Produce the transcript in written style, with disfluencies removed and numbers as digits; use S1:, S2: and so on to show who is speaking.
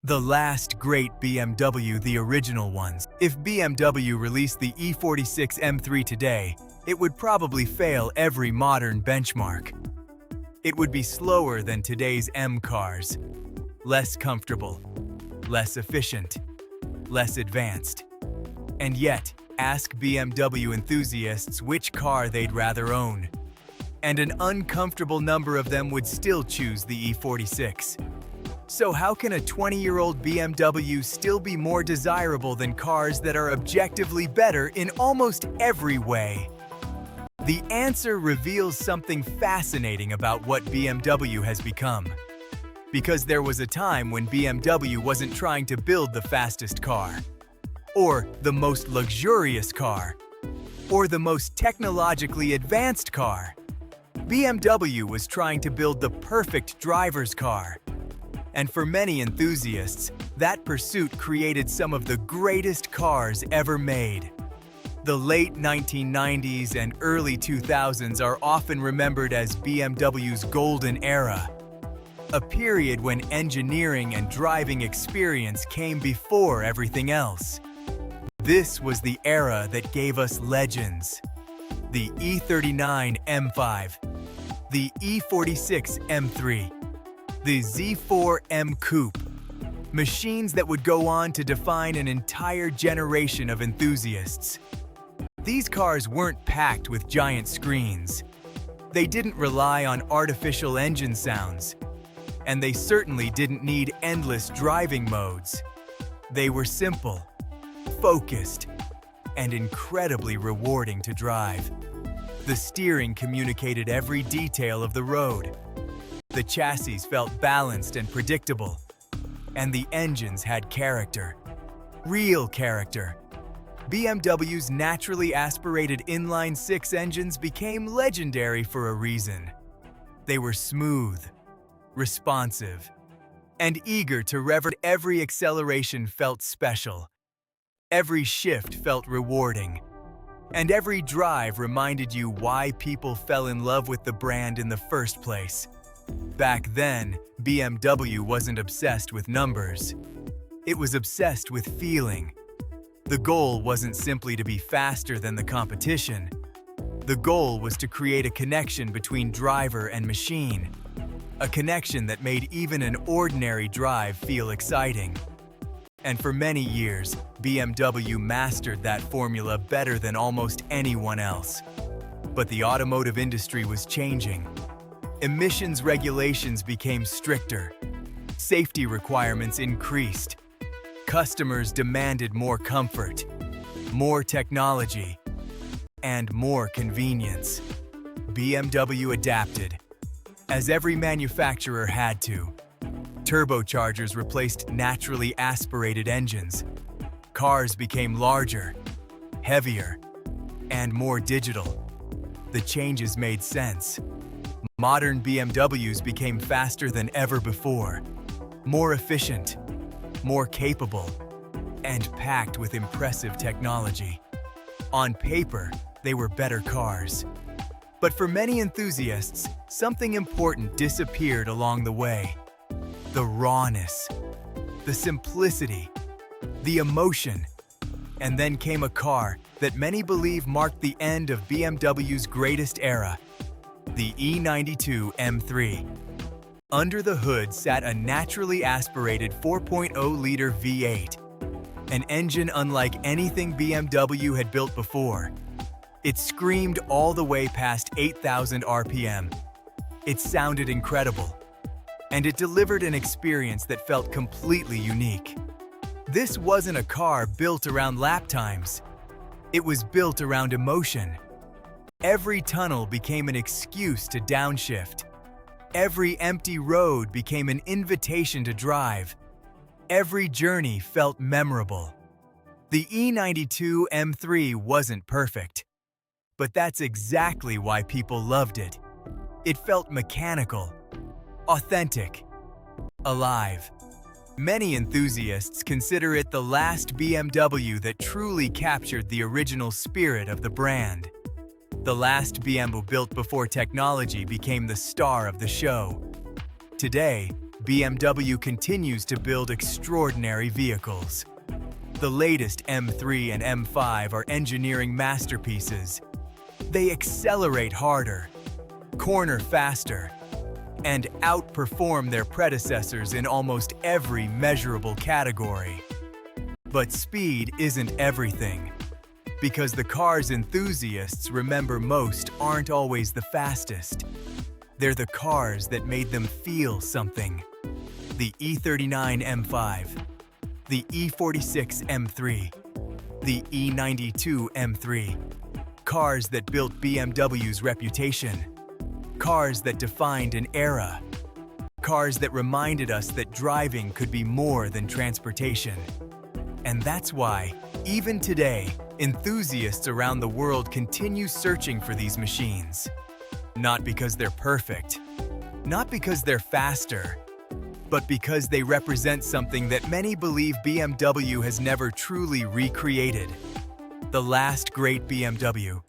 S1: The last great BMW, the original ones. If BMW released the E46 M3 today, it would probably fail every modern benchmark. It would be slower than today's M cars, less comfortable, less efficient, less advanced. And yet, ask BMW enthusiasts which car they'd rather own. And an uncomfortable number of them would still choose the E46. So how can a 20-year-old BMW still be more desirable than cars that are objectively better in almost every way? The answer reveals something fascinating about what BMW has become. Because there was a time when BMW wasn't trying to build the fastest car, or the most luxurious car, or the most technologically advanced car. BMW was trying to build the perfect driver's car. And for many enthusiasts, that pursuit created some of the greatest cars ever made. The late 1990s and early 2000s are often remembered as BMW's golden era, a period when engineering and driving experience came before everything else. This was the era that gave us legends: the E39 M5, the E46 M3, the Z4 M Coupe, machines that would go on to define an entire generation of enthusiasts. These cars weren't packed with giant screens. They didn't rely on artificial engine sounds, and they certainly didn't need endless driving modes. They were simple, focused, and incredibly rewarding to drive. The steering communicated every detail of the road. The chassis felt balanced and predictable, and the engines had character. Real character. BMW's naturally aspirated inline-six engines became legendary for a reason. They were smooth, responsive, and eager to rev. Every acceleration felt special. Every shift felt rewarding. And every drive reminded you why people fell in love with the brand in the first place. Back then, BMW wasn't obsessed with numbers. It was obsessed with feeling. The goal wasn't simply to be faster than the competition. The goal was to create a connection between driver and machine. A connection that made even an ordinary drive feel exciting. And for many years, BMW mastered that formula better than almost anyone else. But the automotive industry was changing. Emissions regulations became stricter. Safety requirements increased. Customers demanded more comfort, more technology, and more convenience. BMW adapted, as every manufacturer had to. Turbochargers replaced naturally aspirated engines. Cars became larger, heavier, and more digital. The changes made sense. Modern BMWs became faster than ever before, more efficient, more capable, and packed with impressive technology. On paper, they were better cars. But for many enthusiasts, something important disappeared along the way. The rawness, the simplicity, the emotion. And then came a car that many believe marked the end of BMW's greatest era, the E92 M3. Under the hood sat a naturally aspirated 4.0-liter V8, an engine unlike anything BMW had built before. It screamed all the way past 8,000 RPM. It sounded incredible, and it delivered an experience that felt completely unique. This wasn't a car built around lap times. It was built around emotion. Every tunnel became an excuse to downshift. Every empty road became an invitation to drive. Every journey felt memorable. The E92 M3 wasn't perfect, but that's exactly why people loved it. It felt mechanical, authentic, alive. Many enthusiasts consider it the last BMW that truly captured the original spirit of the brand. The last BMW built before technology became the star of the show. Today, BMW continues to build extraordinary vehicles. The latest M3 and M5 are engineering masterpieces. They accelerate harder, corner faster, and outperform their predecessors in almost every measurable category. But speed isn't everything, because the cars enthusiasts remember most aren't always the fastest. They're the cars that made them feel something. The E39 M5, the E46 M3, the E92 M3. Cars that built BMW's reputation. Cars that defined an era. Cars that reminded us that driving could be more than transportation. And that's why, even today, enthusiasts around the world continue searching for these machines. Not because they're perfect, not because they're faster, but because they represent something that many believe BMW has never truly recreated. The Last Great BMW.